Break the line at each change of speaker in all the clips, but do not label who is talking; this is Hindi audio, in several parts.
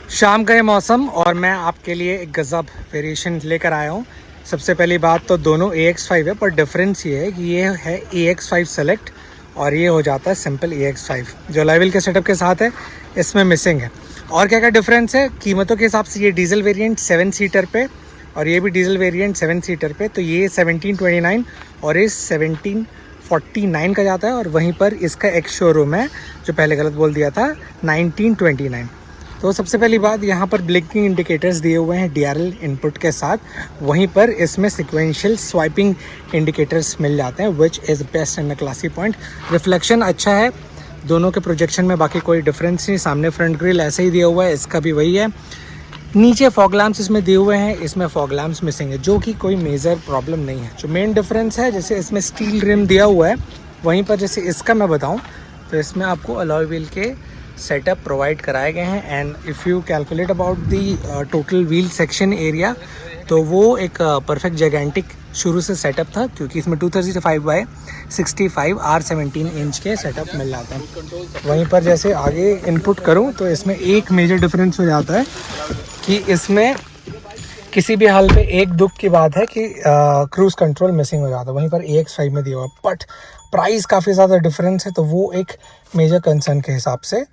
शाम का ये मौसम और मैं आपके लिए एक गज़ब वेरिएशन लेकर आया हूँ। सबसे पहली बात तो दोनों AX5 है, पर डिफरेंस ये है कि ये है AX5 सेलेक्ट और ये हो जाता है सिंपल AX5 जो अलॉय के सेटअप के साथ है, इसमें मिसिंग है। और क्या क्या डिफरेंस है कीमतों के हिसाब से, ये डीजल वेरिएंट 7 सीटर पे और ये भी डीजल वेरिएंट 7 सीटर पे, तो ये 1729 और ये 1749 का जाता है। और वहीं पर इसका एक शोरूम है जो पहले गलत बोल दिया था, 1929। तो सबसे पहली बात, यहाँ पर ब्लिंकिंग इंडिकेटर्स दिए हुए हैं DRL इनपुट के साथ। वहीं पर इसमें सिक्वेंशियल स्वाइपिंग इंडिकेटर्स मिल जाते हैं, which is best and classy point. Reflection अच्छा है दोनों के प्रोजेक्शन में, बाकी कोई डिफरेंस नहीं। सामने फ्रंट ग्रिल ऐसे ही दिया हुआ है, इसका भी वही है। नीचे फॉग लैम्प्स इसमें दिए हुए हैं, इसमें फॉग लैम्प्स मिसिंग है, जो कि कोई मेजर प्रॉब्लम नहीं है। जो मेन डिफरेंस है, जैसे इसमें स्टील रिम दिया हुआ है, वहीं पर जैसे इसका मैं बताऊं तो इसमें आपको अलॉय व्हील के सेटअप प्रोवाइड कराए गए हैं। And if you calculate about the total wheel section area, तो वो एक परफेक्ट जैगेंटिक शुरू से सेटअप था, क्योंकि इसमें 235/65 R17 इंच के सेटअप मिल जाते हैं। वहीं पर जैसे आगे इनपुट करूं तो इसमें एक मेजर डिफरेंस हो जाता है कि इसमें किसी भी हाल पे एक दुख की बात है कि क्रूज़ कंट्रोल मिसिंग हो जाता है, वहीं पर AX5 में दिया हुआ। बट प्राइस काफ़ी ज़्यादा डिफरेंस है, तो वो एक मेजर कंसर्न के हिसाब से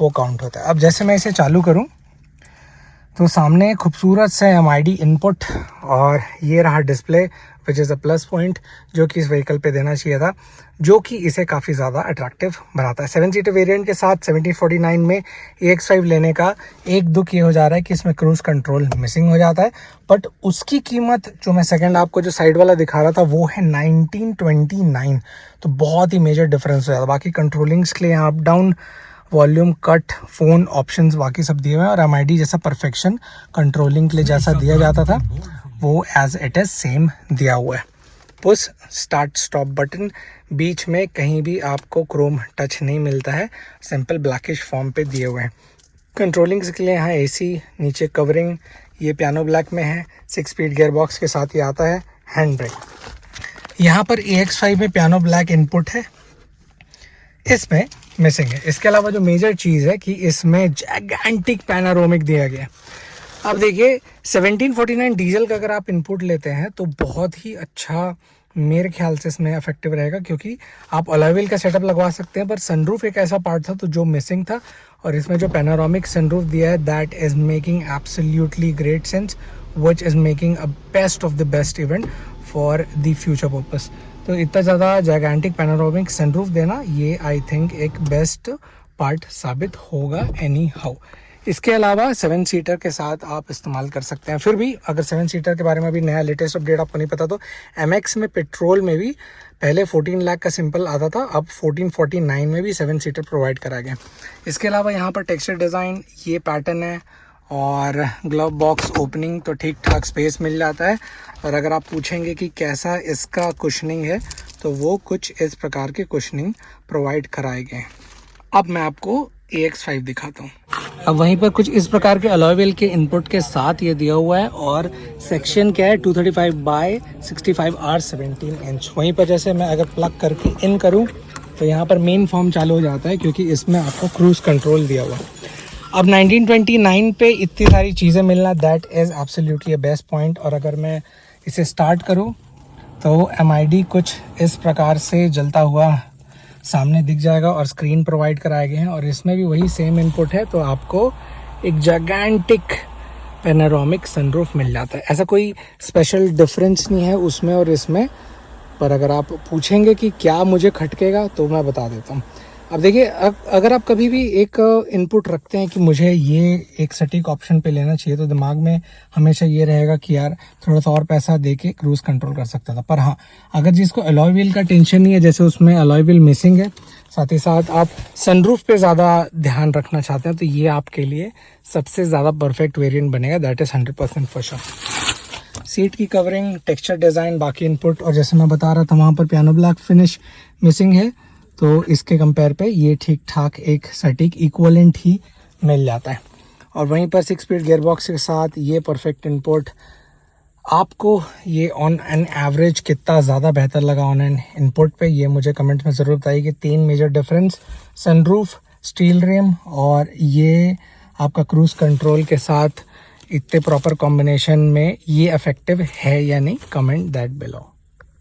वो काउंट होता है। अब जैसे मैं इसे चालू करूं तो सामने खूबसूरत से MID इनपुट और ये रहा display, which is a plus point जो कि इस व्हीकल पे देना चाहिए था, जो कि इसे काफ़ी ज़्यादा अट्रैक्टिव बनाता है। 7 सीटर वेरिएंट के साथ 1749 में AX5 लेने का एक दुख ये हो जा रहा है कि इसमें क्रूज़ कंट्रोल मिसिंग हो जाता है। बट उसकी कीमत जो मैं सेकंड आपको जो साइड वाला दिखा रहा था वो है 1929, तो बहुत ही मेजर डिफरेंस हो जाता है। बाकी कंट्रोलिंग्स के लिए यहाँ up down, volume, cut, phone options बाकी सब दिए हुए हैं। और MID जैसा परफेक्शन कंट्रोलिंग के लिए जैसा दिया जाता था वो एज इट इज़ सेम दिया हुआ है। पुश स्टार्ट स्टॉप बटन, बीच में कहीं भी आपको क्रोम टच नहीं मिलता है, सिंपल ब्लैकिश फॉर्म पे दिए हुए हैं। कंट्रोलिंग्स के लिए यहाँ AC, नीचे कवरिंग, ये पियानो ब्लैक में है। 6 स्पीड गियर बॉक्स के साथ ये आता है। हैंड ब्रेक यहाँ पर AX5 में पियानो ब्लैक इनपुट है, इसमें मिसिंग है। इसके अलावा जो मेजर चीज़ है कि इसमें जैगेंटिक पैनारोमिक दिया गया है। अब देखिए 1749 डीजल का अगर आप इनपुट लेते हैं तो बहुत ही अच्छा मेरे ख्याल से इसमें इफेक्टिव रहेगा, क्योंकि आप अलॉय व्हील का सेटअप लगवा सकते हैं। पर सनरूफ एक ऐसा पार्ट था तो जो मिसिंग था, और इसमें जो पैनारोमिक सनरूफ दिया है that is making absolutely great sense, which is making a best of the best event for the future purpose. तो इतना ज़्यादा जैगेंटिक पैनारोमिक सनरूफ देना, ये आई थिंक एक बेस्ट पार्ट साबित होगा एनी हाउ। इसके अलावा 7 सीटर के साथ आप इस्तेमाल कर सकते हैं। फिर भी अगर 7 सीटर के बारे में अभी नया लेटेस्ट अपडेट आपको नहीं पता, तो MX में पेट्रोल में भी पहले 14 लाख का सिंपल आता था, अब 1449 में भी 7 सीटर प्रोवाइड करा गया। इसके अलावा यहाँ पर टेक्सचर डिज़ाइन ये पैटर्न है, और ग्लव बॉक्स ओपनिंग तो ठीक ठाक स्पेस मिल जाता है। और अगर आप पूछेंगे कि कैसा इसका कुशनिंग है, तो वो कुछ इस प्रकार के कुशनिंग प्रोवाइड कराए गए हैं। अब मैं आपको AX5 दिखाता हूँ। अब वहीं पर कुछ इस प्रकार के अलॉय व्हील के इनपुट के साथ ये दिया हुआ है, और सेक्शन क्या है 235/65 R17 इंच। वहीं पर जैसे मैं अगर प्लग करके इन करूँ तो यहाँ पर मेन फॉर्म चालू हो जाता है, क्योंकि इसमें आपको क्रूज़ कंट्रोल दिया हुआ है। अब 1929 पे इतनी सारी चीज़ें मिलना, that is absolutely a best point. और अगर मैं इसे स्टार्ट करूं तो MID कुछ इस प्रकार से जलता हुआ सामने दिख जाएगा, और स्क्रीन प्रोवाइड कराए गए हैं, और इसमें भी वही सेम इनपुट है, तो आपको एक जैगेंटिक पैनोरामिक सनरूफ मिल जाता है। ऐसा कोई स्पेशल डिफरेंस नहीं है उसमें और इसमें, पर अगर आप पूछेंगे कि क्या मुझे खटकेगा तो मैं बता देता हूँ। अब देखिए, अगर आप कभी भी एक इनपुट रखते हैं कि मुझे ये एक सटीक ऑप्शन पे लेना चाहिए, तो दिमाग में हमेशा ये रहेगा कि यार थोड़ा सा और पैसा दे के क्रूज़ कंट्रोल कर सकता था। पर हाँ, अगर जिसको अलॉय व्हील का टेंशन नहीं है, जैसे उसमें अलॉय व्हील मिसिंग है, साथ ही साथ आप सनरूफ पे ज़्यादा ध्यान रखना चाहते हैं, तो ये आपके लिए सबसे ज़्यादा परफेक्ट वेरिएंट बनेगा, that is 100% for sure. Seat की कवरिंग, टेक्सचर डिज़ाइन, बाकी इनपुट, और जैसे मैं बता रहा था वहाँ पर पियानो ब्लैक फिनिश मिसिंग है, तो इसके कंपेयर पे ये ठीक ठाक एक सटीक इक्वलेंट ही मिल जाता है। और वहीं पर 6 स्पीड गियर बॉक्स के साथ ये परफेक्ट इनपुट, आपको ये ऑन एन एवरेज कितना ज़्यादा बेहतर लगा ऑन एन इनपुट पे, ये मुझे कमेंट में ज़रूर बताइए कि 3 major difference, sunroof, steel rim, और ये आपका क्रूज़ कंट्रोल के साथ इतने प्रॉपर कॉम्बिनेशन में ये इफेक्टिव है या नहीं, कमेंट दैट बिलो।